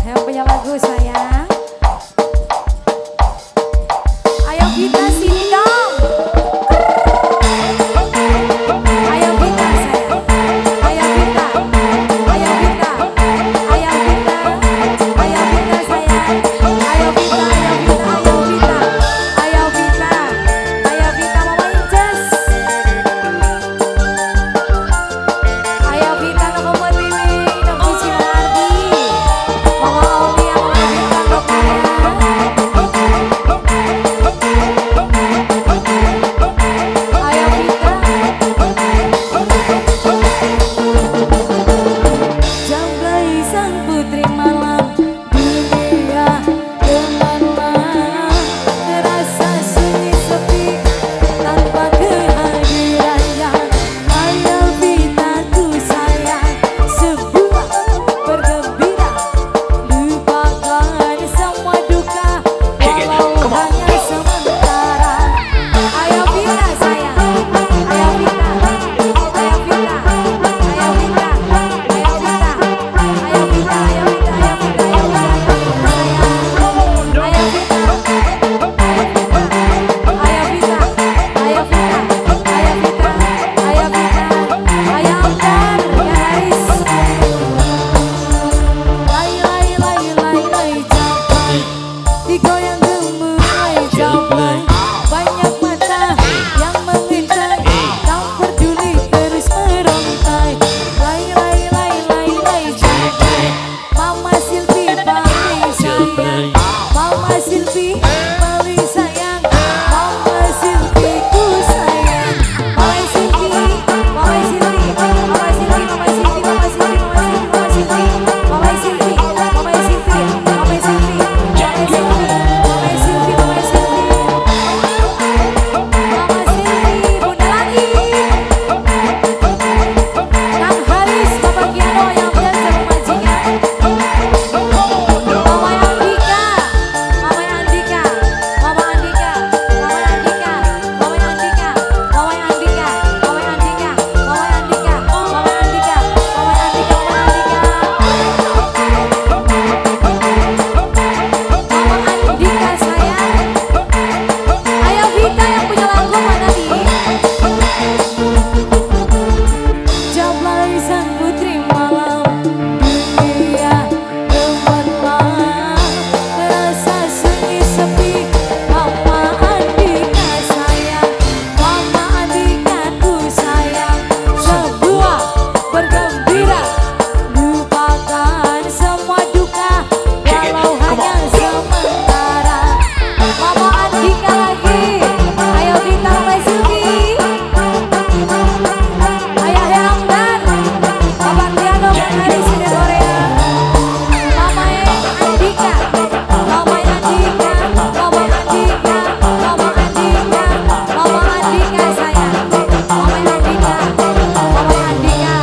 Yang punya lagu sayang. Ayo kita sini dong. Ayo kita sayang. Ayo kita. Ayo kita. Ayo kita. Ayo kita sayang. Ayo kita. Ayo kita. Ayo kita. Ayo kita. Ayo kita Mama Inces. Ayo kita nang buat Bibi, nang Cici Ardi. Mama Aulia, Mama Vita, nang Kaya. Ayo kita. Jambai sang putri malam dunia kemana terasa sunyi sepi tanpa kehadirannya. Ayo Vitaku sayang sebuah bergembira lupakan semua duka walau hanya sementara. Ayo Vita sayang, ayo Vita, ayo Vita, ayo Vita, ayo Vita, ayo Vita, ayo Vita, ayo Vita, ayo Vita, ayo Vita, ayo Vita, ayo Vita, ayo Vita, ayo Vita, ayo Amdan, ya Haris. Lay jambai, digoyang gemuruh jambai. Banyak mata yang mengintai, tak peduli terus merontai. Lay jambai, Mama Silvi paling sayang. Mama Silvi paling sayang. Mama Silvi ku sayang. Mama Silvi, Mama Silvi, Mama Silvi, Mama Silvi, Mama Silvi, Mama Silvi, Mama Silvi, Mama Silvi, Mama Silvi, Mama Silvi, Mama Silvi, Mama Silvi, Mama Silvi. Mama Silvi, Bunda lagi. Kang Haris, Bapak Giano yang berjasa memajikan. Mama Andika, Mama Andika, Mama Andika, Mama Andika, Mama Andika, Mama Andika, Mama Andika, Mama Andika, Mama Andika, Mama Andika, Mama Andika sayang. Ayo Vita yang punya lagu mana nih? Jambai sang putri malam dunia gemerlap terasa sunyi sepi. Mama Andika sayang, Mama Andika ku sayang. Sebuah bergembira lupakan semua duka walau hanya sementara. Mama Andika lagi. Ayo Vita, Mama Silvi. Ayah Hamdan, Bapak Tiano, Bang Haris dari Korea. Mama Andika, Mama Andika, Mama Andika, Mama Andika, Mama Andika sayang. Mama Andika, Mama Andika.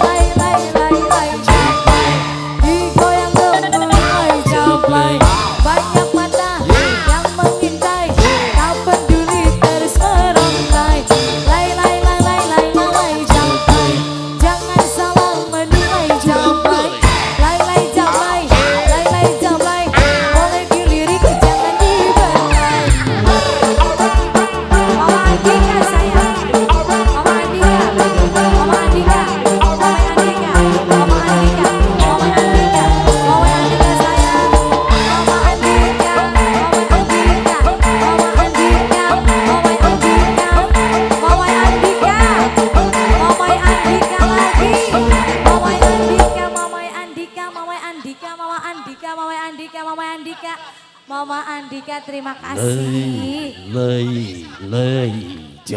Lay jambai, digoyang gemuruh jambai. Banyak mata yang mengintai, tak peduli terus merontai. Lay jambai, jangan salah menilai jambai. Lay jambai, boleh dilirik jangan dibelai. Mama Andika sayang, Mama Andika, Mama Andika, Mama Andika, Mama Andika, Mama Andika, Mama Andika sayang. Mama Andika, Mama Andika, Mama Andika, Mama Andika, Mama Andika, Mama Andika lagi. Mama Andika, Mama Andika, Mama Andika, Mama Andika, Mama Andika, Mama Andika, Mama Andika, terima kasih. Lay.